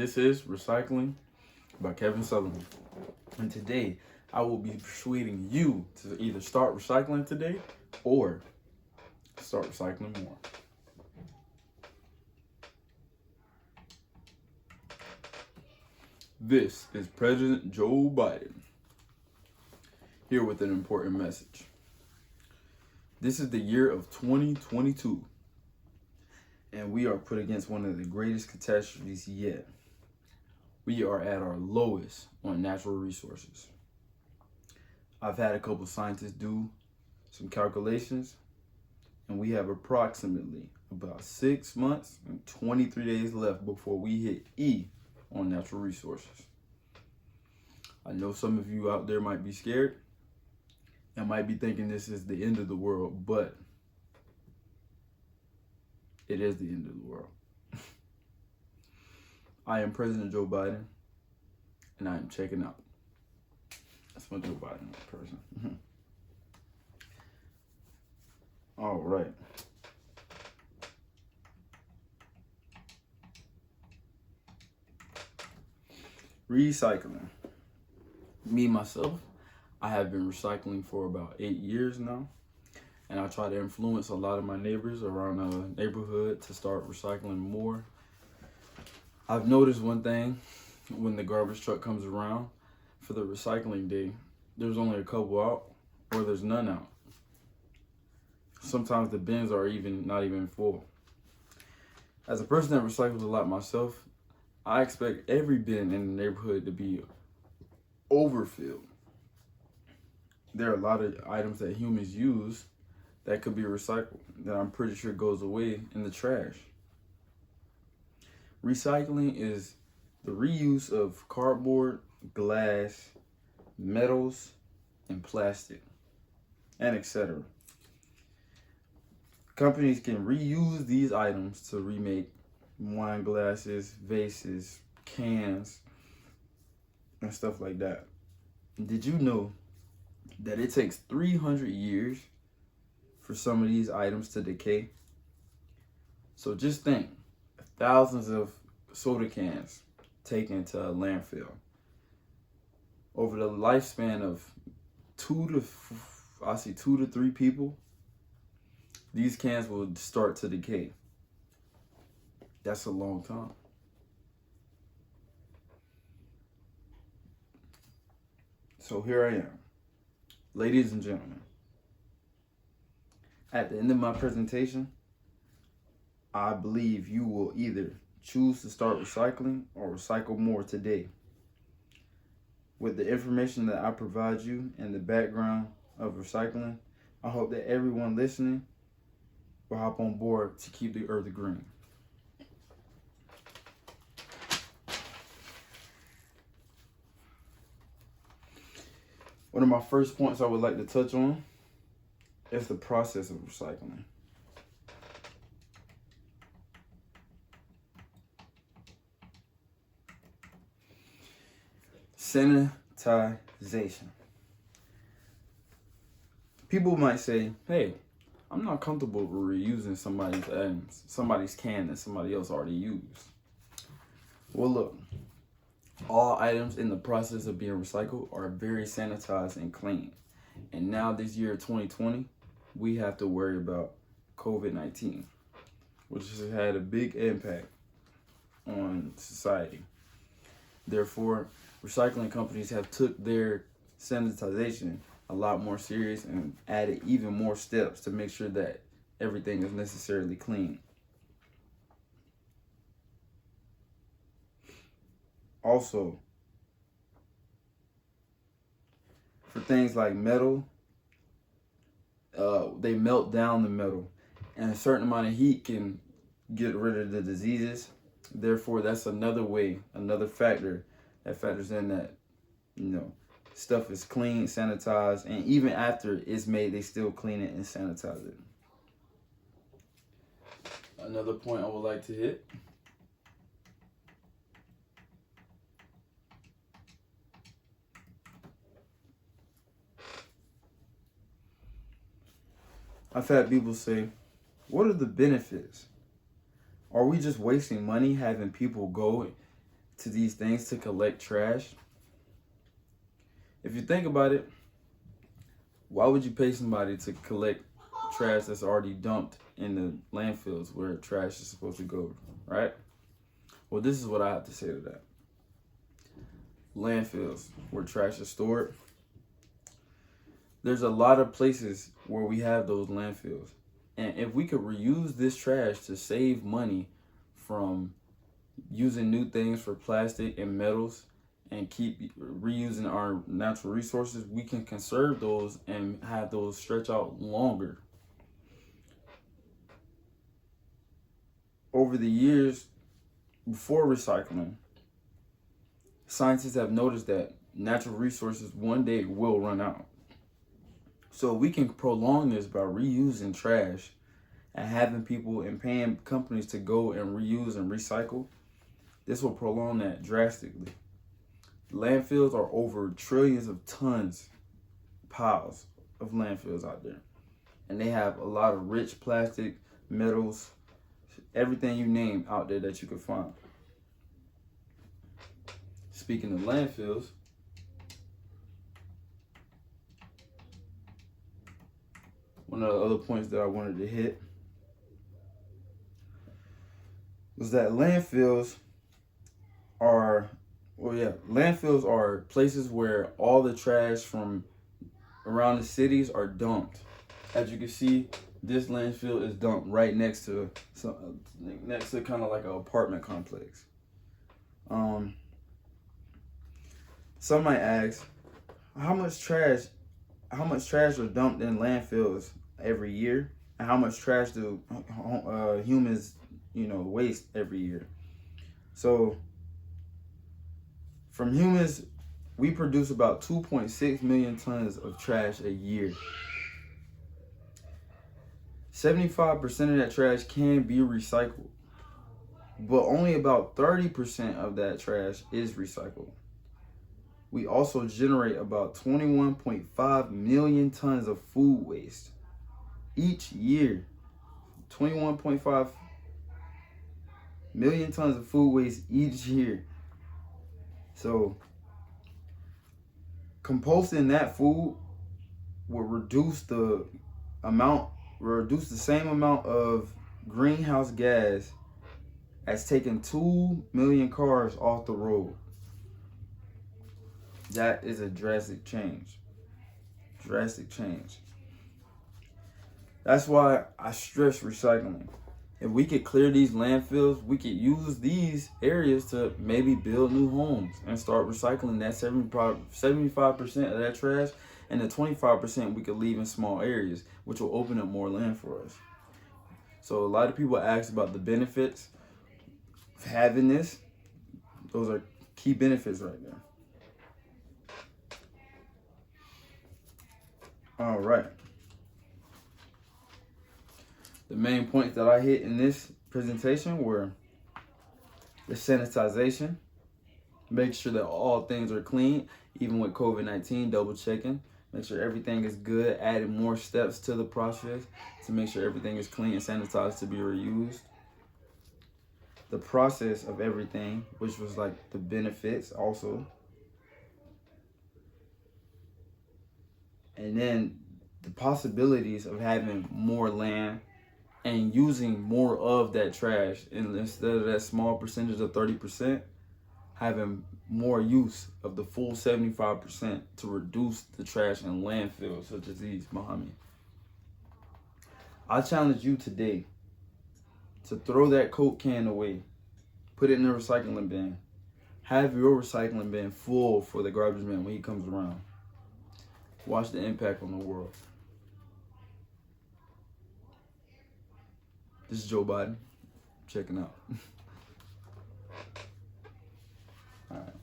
This is Recycling by Kevin Sullivan. And today I will be persuading you to either start recycling today or start recycling more. This is President Joe Biden here with an important message. This is the year of 2022, and we are put against one of the greatest catastrophes yet. We are at our lowest on natural resources. I've had a couple scientists do some calculations, and we have approximately about 6 months and 23 days left before we hit E on natural resources. I know some of you out there might be scared and might be thinking this is the end of the world, but it is the end of the world. I am President Joe Biden, and I am checking out. That's my Joe Biden person. All right. Recycling. Me, myself, I have been recycling for about 8 years now. And I try to influence a lot of my neighbors around the neighborhood to start recycling more. I've noticed one thing when the garbage truck comes around for the recycling day, there's only a couple out or there's none out. Sometimes the bins are not even full. As a person that recycles a lot myself, I expect every bin in the neighborhood to be overfilled. There are a lot of items that humans use that could be recycled that I'm pretty sure goes away in the trash. Recycling is the reuse of cardboard, glass, metals, and plastic, and etc. Companies can reuse these items to remake wine glasses, vases, cans, and stuff like that. Did you know that it takes 300 years for some of these items to decay? So just think, thousands of soda cans taken to a landfill. Over the lifespan of 2 to 3 people, these cans will start to decay. That's a long time. So here I am. Ladies and gentlemen, at the end of my presentation, I believe you will either choose to start recycling or recycle more today. With the information that I provide you and the background of recycling, I hope that everyone listening will hop on board to keep the earth green. One of my first points I would like to touch on is the process of recycling. Sanitization. People might say, hey, I'm not comfortable reusing somebody's can that somebody else already used. Well, look, all items in the process of being recycled are very sanitized and clean. And now this year, 2020, we have to worry about COVID-19, which has had a big impact on society. Therefore, recycling companies have took their sanitization a lot more serious and added even more steps to make sure that everything is necessarily clean. Also, for things like metal, they melt down the metal, and a certain amount of heat can get rid of the diseases. Therefore, that's another factor that factors in that, stuff is clean, sanitized, and even after it's made, they still clean it and sanitize it. Another point I would like to hit. I've had people say, what are the benefits? Are we just wasting money having people go to these things to collect trash. If you think about it, why would you pay somebody to collect trash that's already dumped in the landfills where trash is supposed to go, right? Well, this is what I have to say to that. Landfills, where trash is stored. There's a lot of places where we have those landfills. And if we could reuse this trash to save money from using new things for plastic and metals and keep reusing our natural resources, we can conserve those and have those stretch out longer. Over the years, before recycling, scientists have noticed that natural resources one day will run out. So we can prolong this by reusing trash and having people and paying companies to go and reuse and recycle. This will prolong that drastically. Landfills are over trillions of tons, piles of landfills out there. And they have a lot of rich plastic, metals, everything you name out there that you can find. Speaking of landfills, one of the other points that I wanted to hit was that landfills are places where all the trash from around the cities are dumped. As you can see, this landfill is dumped right next to kind of like an apartment complex. Some might ask, how much trash are dumped in landfills every year, and how much trash do humans, waste every year? So, from humans, we produce about 2.6 million tons of trash a year. 75% of that trash can be recycled, but only about 30% of that trash is recycled. We also generate about 21.5 million tons of food waste each year. 21.5 million tons of food waste each year. So composting that food will reduce the same amount of greenhouse gas as taking 2 million cars off the road. That is a drastic change. Drastic change. That's why I stress recycling. If we could clear these landfills, we could use these areas to maybe build new homes and start recycling that 75% of that trash, and the 25% we could leave in small areas, which will open up more land for us. So a lot of people ask about the benefits of having this. Those are key benefits right there. All right. The main points that I hit in this presentation were the sanitization, make sure that all things are clean, even with COVID-19, double checking, make sure everything is good, adding more steps to the process to make sure everything is clean and sanitized to be reused. The process of everything, which was like the benefits also. And then the possibilities of having more land and using more of that trash, and instead of that small percentage of 30%, having more use of the full 75% to reduce the trash in landfills such as these behind me. I challenge you today to throw that Coke can away, put it in the recycling bin, have your recycling bin full for the garbage man when he comes around. Watch the impact on the world. This is Joe Biden, checking out. All right.